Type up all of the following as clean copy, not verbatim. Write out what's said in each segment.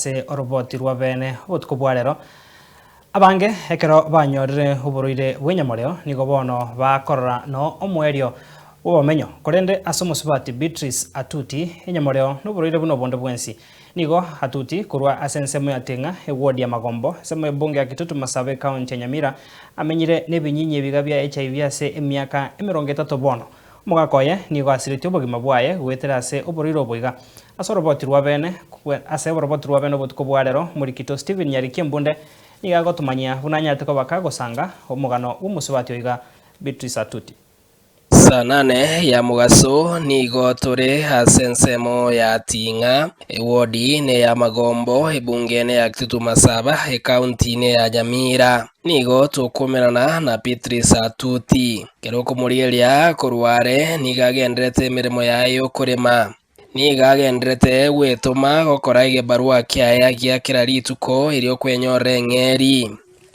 ase oroboti rwa bene otuko bwarero abange ekero banyorire uburuire bwenyamoreo nigo bono bakorora no omwerio obomenyo korende ase omusubati Beatrice Atuti enyamoreo n'oburuire buno bonde bwensi nigo Atuti kurwa ase ensemo ya Tenga eward ya Magombo ensemo ebunge ya Kitutu Masabe County ya Nyamira amenyire n'ebinyinyi ebiga bya HIV ase emyaka 30 bono mugakoye nigo asiriti obogima bwaye gwetera ase oburuire oboiga ase oroboti rwa bene ase oroboti rwa bene obotuko bwarero Murikito Steven Nyarikie Mbunde niga gotumanyia bunanyate ko bakagosanga omugano w'omusubati oiga Beatrice Atuti. Saa 8 ya mugaso nigo tore ase ensemo ya Tinga ewodi ne ya Magombo ebungene ya Kitutu Masaba county ne ya Nyamira nigo tukumerana na Beatrice Atuti kero kumurieria kurware niga agenderete emirimo yayo kurema niga agenderete gwetuma gokora egebarua kiaya giakira rituko irio kwenyora eng'eri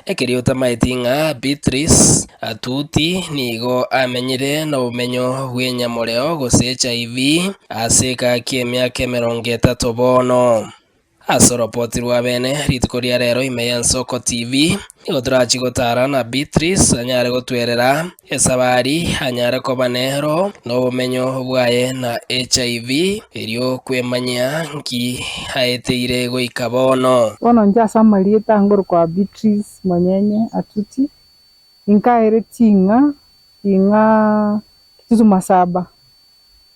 ekeriota maitinga Beatrice Atuti nigo amenyire no bumenyo bw'enyamoreo gose HIV aseka kiemyaka 30 bono asoropoti rwa bene rituko ria rero Imeya Nsoko TV nigo turachigotara na Beatrice anyare gotwerera esabari anyare kobanero no bumenyo bwaye na HIV erio kwemanya nki haeteire goika bono njasa marieta ngoro kwa Beatrice Monyenye Atuti inkaere Tinga Kitutu Masaba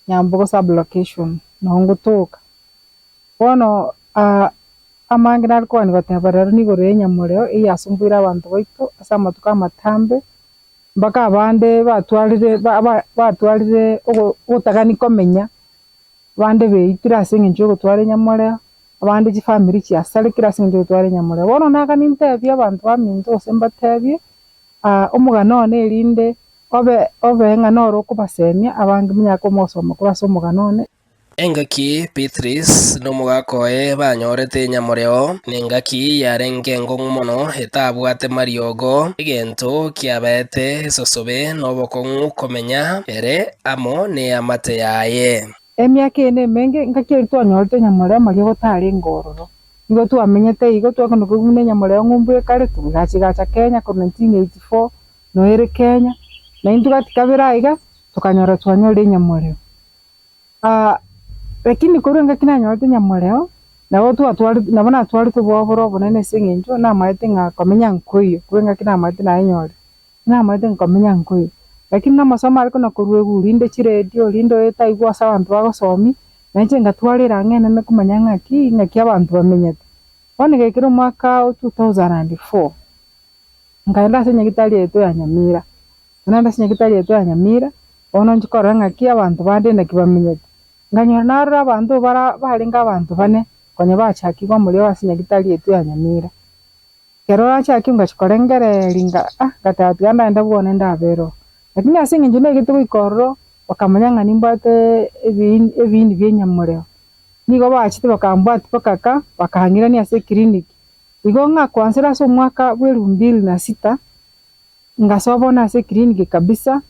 Nyambogo sub location no ngotoka bono amangira alikuwa nigotebarero nigoro enyamoreo iyasumbuira abantu baito asa amatuka amatambe mpaka abande batwarire ogotagani komenya bande beitira ase eng'encho gotwara enyamoreo abande chifamily chiasarikira ase eng'encho gotwara enyamoreo bono naga nintebia abantu baminto gose mbatebie omugano one erinde obe ng'ana ore okobasemia abange munyaka omosoma korwa ase omugano one engaki Beatrice no mugakoe banyorete enyamoreo nengaki yarenge ng'ong'u mono etabwate mariogo egento kiabete sosobe no bokong'u komenya ere amo ne amate yaye emyaka ene menge ngaki twanyorete enyamoreo mariogo tari ngororo nigo twamenyete igo twakona kuguna enyamoreo ng'umbu ekare tugachigacha Kenya ko 1984 no ere Kenya na intugatikabira iga tukanyora twanyore enyamoreo lakini kuri ngaki nanyorete enyamoreo nabo nabona atwarite bwoboro obonene ase eng'encho namaete ng'a komenya nkoiyo kuri ngaki namaete nanyore namaete nkomenya nkoiyo lakini namasomo ariko nakorwa eguru rinde chiredio rinde etaigwa ase abanto bagosomi nainche ngatwarira ng'enene komanya ng'aki abanto bamenyete bono gekera omwaka 2004 nkaenda ase nyagitari yetu ya Nyamira naenda ase nyagitari yetu ya Nyamira bono nchikorora ng'aki abanto bande naki bamenyete nganyora narora abanto barenga abanto bane konya bachakigwa muri ase nyagitari yetu ya Nyamira kero achaki ngachikorengere gatatu ndaenda bwone ndabero lakini ase eng'encho negete goikororo bakamanya ng'a nimbate ebindi byenyamoreo nigo bachete bakambwati bakaka bakahang'irania ase clinic igo ng'akwansera ase omwaka bwa 2006 ngasobona ase clinic kabisa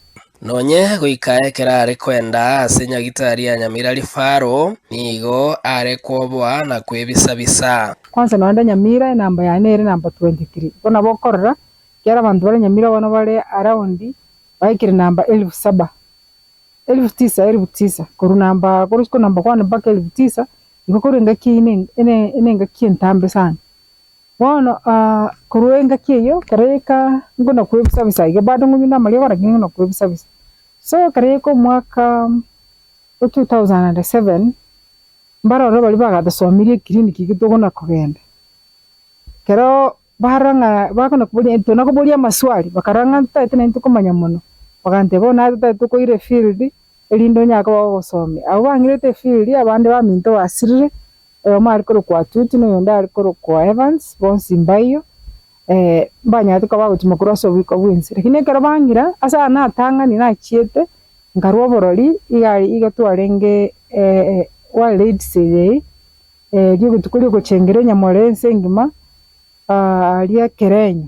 nonye goika ekera are kwenda ase nyagitari ya Nyamira rifaro nigo are kwobwa na kwebisabisa kwanza noenda Nyamira namba ya nere namba 23 bona bokorora kera abantu bari Nyamira bono bari around baikire namba 1900 koru namba korusko namba 1 mpaka 1900 igo korenga kine ene ngaki entambe sana bono kuruenga kiyo kareka ngona kwebisabisa iga bado ngumina mali bara ngina kwebisabisa so kareka mwaka 2007 mbara ro bali baga dasomirie clinic igitogona kugenda kero baranga bakona kubulia ntona kubulia maswali bakaranga tate na ntukomanya muno bagante bona tate ko ire field elindo nyaka bagosome abo bangirete field abande baminto basirire mariko kwa Tuti no yonda ariko kwa Evans bonsi mbayo banyate ko bagutuma kuroso biko bwinsi lakini kero bangira asa natanga ni nachiete ngarwo borori iga twarenge wa ladies ryo tukuri gucengere nyamorense ngima alia kerenyo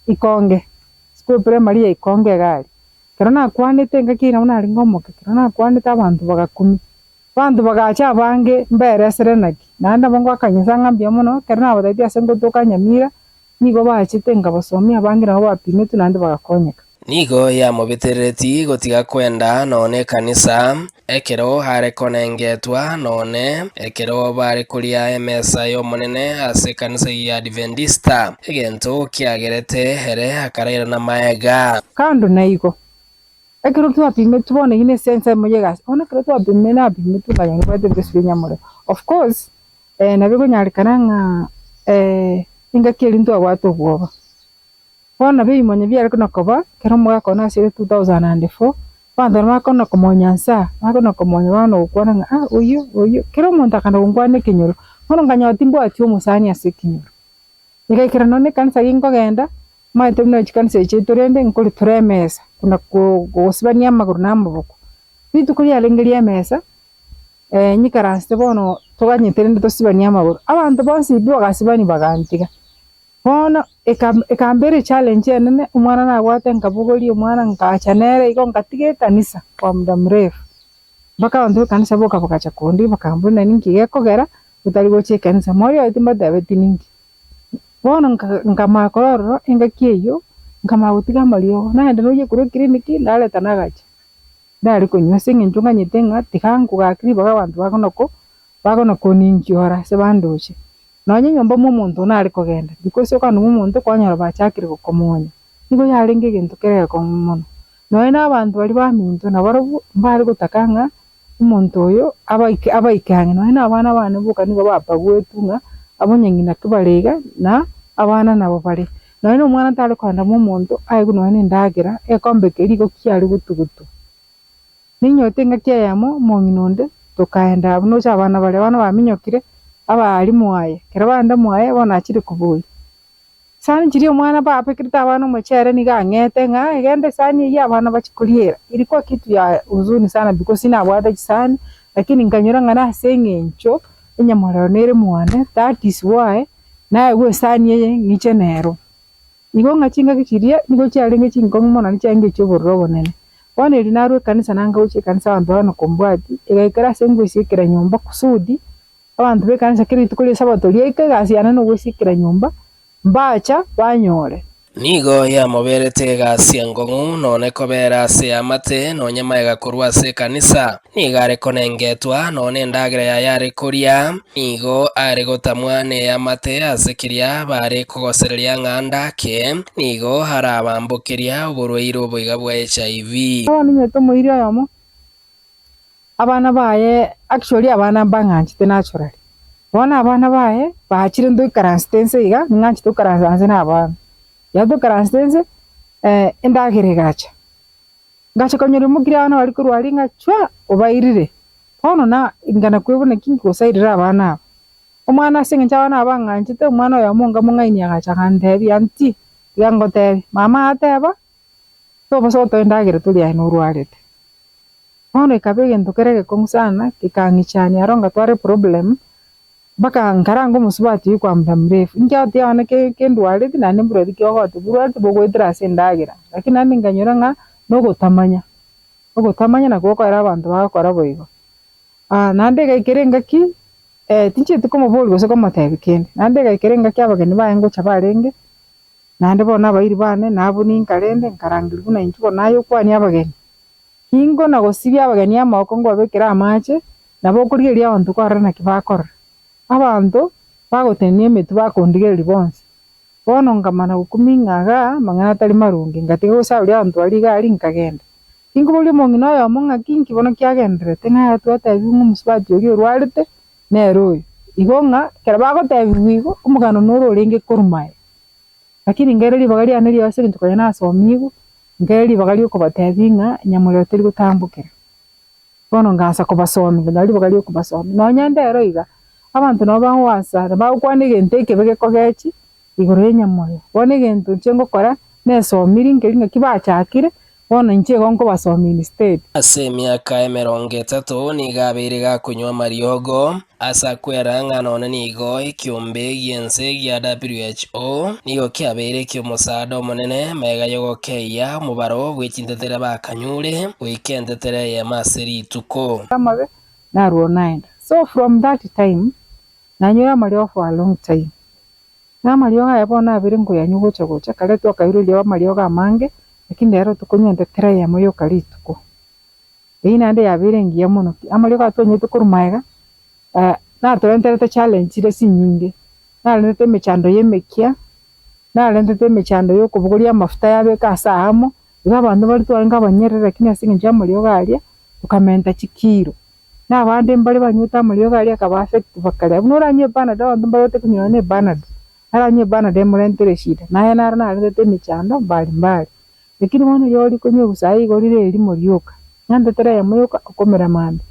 ikonge school primary ikonge gari kero nakwanite ngakira una ari ngomoke kero nakwanite abantu bagakumi bantu bagacha bange mbere serenaki nanda bongo akanyesa ngambia muno kerna abadati asengo toka Nyamira nigo bachite ngabasomia bange nabo bapime tu nandi bagakonyeka nigo ya mubitereti gotiga kwenda none kanisa ekero hare konengetwa none ekero bare kuria emesa yo munene ase kanisa ya Adventista egento kiagerete here akaraira na maega kando na iko ekero twapime tubone ine sense moyegas ona kero twapime na pime tu kanya ngwate besuri Nyamore of course nabigo nyarikana nga inga kirinto agwato bwoba bona bimonye byari kuno koba kero mwaka na 2004 bantu makona komonyansa makona komonya bano ukwana nga uyu kero muntu akanda ngwane kinyoro hono nganya timbo ati umusani asikinyoro ikakira none kanisa genda maite mno chikanisa chiturende nkuri turemesa kuna gusibania amaguru n'amaboko bitu kuri alengeria mesa nyikaraste bono tuganyiterende tosibania amaguru abantu bonsi bagasibani bagantiga bona ekambere challenge enene umwana nagwate nkabugori umwana nkachanere iko ngatige kanisa kwa muda mrefu baka bantu kanisa boka bakacha kundi bakambuna ninki gekogera utari goche kanisa mori ayitimba David ninki bona nkamakororo engakieyo nkamagutiga mario naende noye kuri kliniki ndaleta nagacha ndari kunywa singinjunga nyitenga tikangu gakiri baga bantu bagonako ninkiora se bandoche nonye nyomba mumuntu nari kogenda because okanu mumuntu kwanyara bachakire gukomonya nigo yarenge gintu kerera komuno noye n'abantu bari baminto nabaro bari gutakanga umuntu oyo abaikanga noye n'abana bane buka nigo bapa gwetunga abonyengina kibarega na abana nabo bari noye n'umwana tari kwanda mumuntu ayigu noye ndagira ekombekeri go kyari gutugutu ninyote ngakyayamo monginonde tukaenda abuno cyabana bari abana baminyokire abari muaye kerabanda muaye bona akiri kubuye sani kiri umwana bapa kirita abana umuchere nigangete nga egende sani ya abana bakikuriera ilikuwa kitu ya huzuni sana because ina bwada kisani lakini nganyura ngana sengencho Nyamore mwane that is why na we sani ye ngiche nero nigo ngachinga kichiria nigo cyarenge chingo mona nicyange cyo bororo bonene bone rinarwe kanisa nanga uche kanisa abantu bana kombwati egakira sengo isikira nyomba kusudi abantu bekanisa kiri tukuri sabato lieke gasiana no gusikira nyumba mbacha banyore nigo ya moberete gasia ngongu none kobera se amate nonye maega kurwa se kanisa nigare konengetwa none ndagira ya yare kuria nigo are gotamwa ne amate asekiria bare kogosereria nganda ke nigo harabambukiria uburwairo boiga bwa HIV abana nyeto muiri ayamo abana baye actually abana banganchite naturally bona abana baye baachire ndo karanstense iga nganchite karanstense na abana yado karanstense endagire gacha konyore mugira abana bari kurwari ngachwa obairire hono na ingana kwebona kinko sairira abana umwana singa abana abanganchite umwana ya munga mungaini agacha kandebi anti yangotebi mama ateba to baso to endagire tuli ya nurwarete hono ikabege ndokerege konsana kikangichani aronga tware problem baka nkarango musubati kwa muda mrefu njati ana kendwale na nembro dikyo goto burati bogo idrase ndagira lakini nani nganyora nga nogo tamanya na goko era abantu bakora boigo nande gaikerenga ki tinche tukomo bolgo so koma tabikende nande gaikerenga ki abageni bayengo chabarenge nande bona bairi bane nabo ninkarende nkarangirwa na inchuko nayo kwani abageni hingo na gosibya abageni amako ngo abekera amache nabo kurigeria abantu kwarana kibakora abantu bagotenie metu bakondigeri bonse bono ngamana gukumingaga mangana tari marungi ngatiga gusabira abantu ari gari nkagenda kingo boli mongino yo monga kinki bono kyagendere tenga twata bingu musbati yori rwarite nero igonga kerabago tabigo umugano noro renge korumaye lakini ngereri bagari aneri yose ntukanya nasomigo ngereri bagari uko batabinga Nyamore teri gutambukira bono ngasa ko basomi ngari bagari uko basomi no nyandero iga abantu no banwasa bakwanige nteke bege kogechi igore Nyamore bone gento chengo kora nesomiri ngeringa kibachakire bona nche gonko basomi instead ase miaka 30 nigabire ga kunywa mariogo asa kwera ngano nigo ikiumbe giense gya WHO nigo kiabere kyomusado monene mega yogo keya mubaro bwechintetera bakanyure wikendetere ya maseri tuko amabe naruo naenda. So from that time nanyoya mario for a long time. Na mario ga yabo na biri ngo yanyu gocha kale to kairulia mario ga mange lakini rero tukunyende tera ya moyo kalituko. Ina ande ya biri ngiya muno. Amario ga to nyeto kurumaega na torente challenge ile si nyingi. Na lente mechando yemekia na lente mechando yo kubuguria mafuta yabe kasa hamo iga bantu bari twanga banyerera lakini asinge njamario ga alia tukamenta chikiro. Na abandi mbali banyuta amario ga alia kaba affect bakale. Nuranye Panadol bantu bayote kunyone Panadol. Aranye Panadol murentere shida. Na na lente mechando mbali. Lakini wana yori kunyo usai gorire eri morioka. Nande tere ya moyoka okomera mande.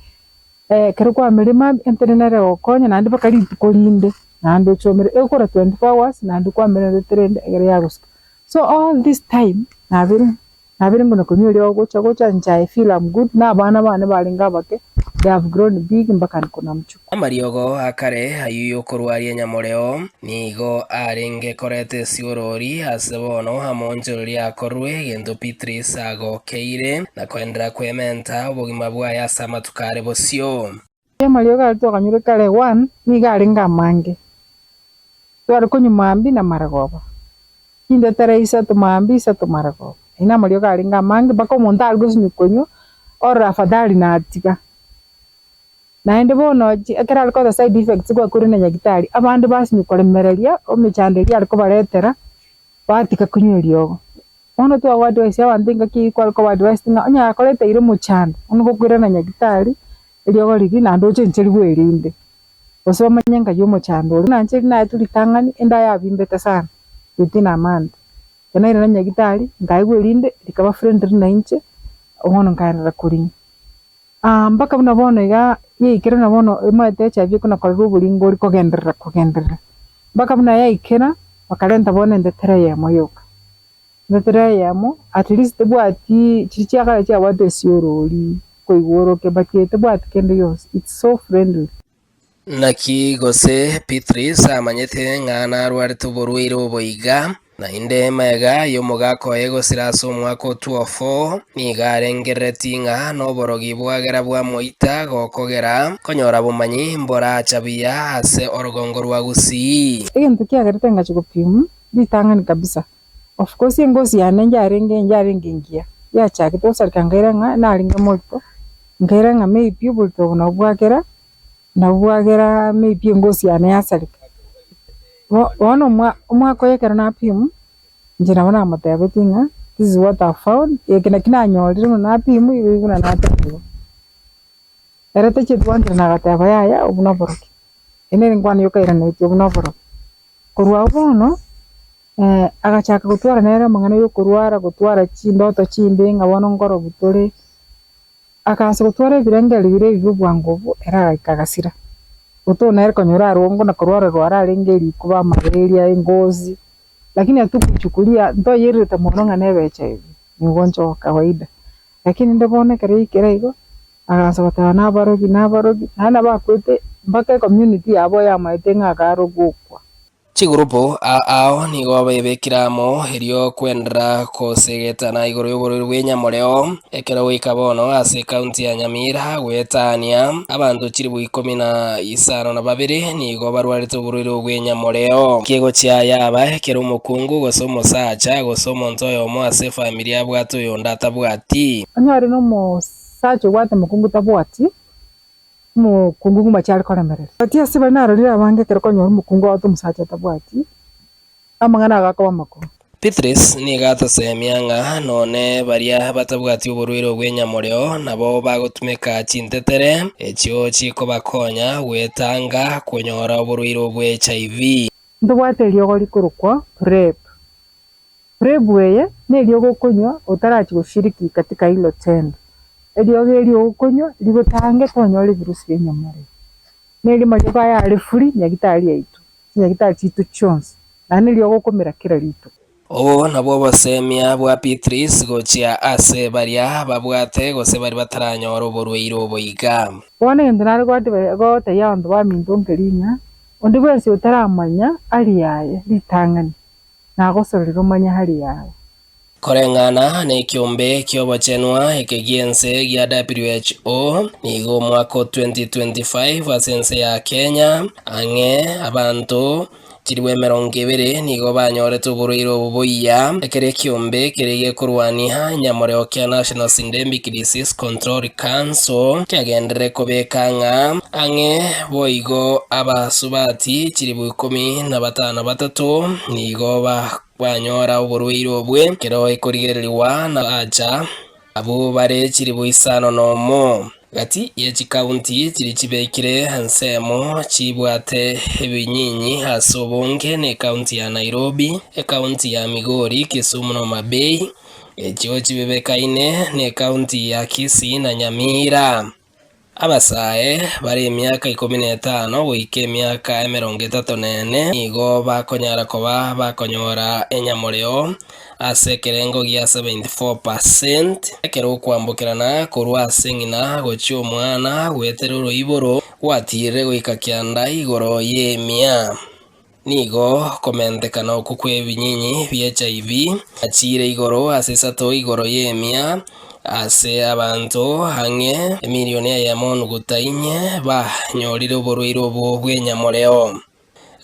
Kero kwa milima entenere okonya nandi bakali tukolinde. Nando chomere ekora 24 hours nandi kwa milima trend egere yaguska. So all this time nabiri ngono kunyuri ogocha nja I feel I'm good na bana bane balinga bake they have grown big mpaka nkona mchuko. Amariogo akare ayuyo kurwaria nyamoreo nigo arenge korete siorori asebono amonjori akorwe gendo Beatrice agokeire na kwendera kwementa obugima bwa yasa matukare bosio. Amariogo atokanyure kare 1 niga alinga mange. Twari kunyumambi na maragoba. Kinde Teresa tumambi sa tumaragoba. Ina amariogo alinga mange bako monta algo sinyukonyo ora afadhali na atika. Naende bono akera aliko the side effects kwa kuri na nyagitari abandi basi mikolemereria omichanderia aliko baretera batika kunyuriogo ono tu advice abandi ngaki kwa aliko advice nga onya akorete ire muchando ono gokwira na nyagitari eliogo ligi na ndoche ncheri bwerinde oso manyenga yo muchando na ncheri na tulitangani enda ya bimbeta sana bitina amanda kana ire na nyagitari ngai bwerinde likaba friend na inche ono nkaira kuringa mpaka bunabona iga yikira nabono imate chavye kuna kwa bulingo liko genderera mpaka buna yikira bakalenta bone ndetere ya moyoka ndetere ya mo at least bwati chichi akala cha wate siorori koigoro ke bakete bwati kende yos it's so friendly. Naki gose Beatrice amanyete ngana arware tuburuire oboiga na inde mega yo mugako ego siraso mwako 24 ni garengereti nga no borogi bwagera bwa moita gokogera konyora bumanyi mbora achabia ase orogongo rwa Gusii egintu kiagerete ngachukupimu ditangani kabisa. Of course ngosi yanenja arenge ngia ya chake to sarkangaira nga na aringa molto ngaira nga maybe bulto na bwagera maybe ngosi yanayasarika wono mwako yekera na pimu njira wana amatebetinga this is what I found yekena kinanyorire na pimu ibiguna na tabu erete chitwandira na gataba yaya obuna boroki ene ngwana yokaira na obuna boroki kurwa bono agachaka gutwara nera mangana yo gutwara chindoto chinde ngabono ngoro butore akasa gutwara birengeri bire bibwangovu era ikagasira utona eri konyora rongo na kurwara rwara rengeri kuba malaria ngozi lakini atukuchukulia ndo yerete mononga nebecha hivi ni ugonjwa wa kawaida lakini ndabone kare kiraigo akasa batana nabarogi hana bakwete mpaka community yabo ya maitenga garogukwa chigurupo ao nigo bebekiramo erio kwendera kosegetana igoro y'oborori bw'enyamoreo ekero wikabono ase county ya Nyamira gwetania abandu chiri bu 12 nigo barwarete oborori bw'enyamoreo kiego chia yaba ekero omokungu gose omosacha gose omonto oyomo ase familia bwato yonda tabwati anyari no mosacha gwate mokungu tabwati mukungu machari koremerera ati ase banarorira abange kero konyora mukungu wato musacha tabwati amangana agakaba makuru. Beatrice ni gatasemia nga none baria batabwati oborwire bw'enyamoreo nabo bagotumeka chintetere ekio chiko bakonya gwetanga kunyora oborwire bwa HIV ndobwate ryo likurukwa PrEP weye ne ryo gokunywa utarachi gushiriki katika hilo tendo elio ukonyo ligotange konyora virusi bw'enyamoreo neli majoka ya refuri nyagitari yaitu nyagitari chitu chonse nani lyo gokomera kira litu obo nabo basemia bwa Beatrice gochia ase baria babwate gose bari bataranyora oborwire oboiga wone ndinari gote yandu ba mindongeringa undi bwese utaramanya ali yaye litangani nagosorero manya hali yawe koreng'ana na kiumbe kiobochenwa ekegiense gia WHO nigo mwaka 2025 asense ya Kenya ang'e abantu chiriwe 20 nigo banyorete oborwaire obubuya ekere kiumbe kirige kurwania nyamoreo kia National Syndemic Disease Control Council kiagendere kubekang'a ang'e boigo abasubati chiriwe 13 nigo banyora oborwaire obwe kero ekorigereriwa na acha abo bare chiriwe 5 gati ya chikaunti chiri chibekire hansemo chibwate ebinyinyi hasobonge ne kaunti ya Nairobi, kaunti ya Migori, Kisumu na Mabei, ekyo chibebekaine ne kaunti ya Kisii na Nyamira. Abasae bari emyaka 15 goike emyaka 34 nigo bakonyara koba bakonyora enyamoreo ase ekerengo gia 74% ekero kwambukirana korwa ase ng'ina gochia omwana gweterero iboro gwatire goika kianda igoro yemia nigo komentekana oku kwa ebinyinyi bia HIV achire igoro ase 3 igoro yemia ase abantu hang'e emilioni ya monu gutainye banyorire oborwaire obo bw'enyamoreo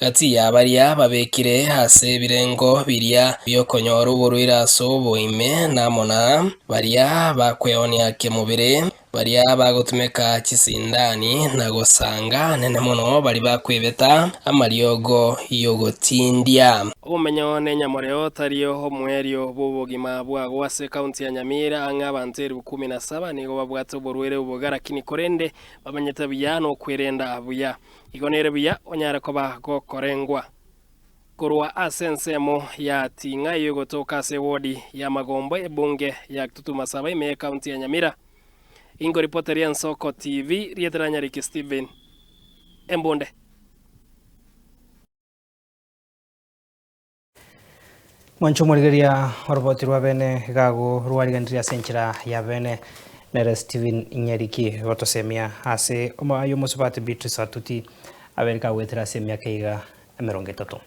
gati ya baria babekire ase birengo biria byokonyora oborwaire ase oboime namona baria bakweonia kemubere baria bagotumeka chisindani na gosanga nene mono bari bakwebeta amariogo yogotindia omenyo ne nyamoreo tario omwerio bobogima bwago ase kaunti ya Nyamira ang'a abantu 17 nigo babwate oborwaire obogara kini korende bamenyete buya no kwerenda buya igonere buya onyara koba gokorengwa korwa asensemo ya Ting'a yogotoka ase wodi ya Magombo ebunge ya Kitutu Masaba ime kaunti ya Nyamira. Ingo reporter ya Nsoko TV Rieteranyariki Steven Embonde. Mwancho murigeria oroboti rwa bene gago rwarigandiria senchira ya bene nere Steven Nyariki gotosemia ase omayo musubati Beatrice Atuti aberika wetera semia keiga 30.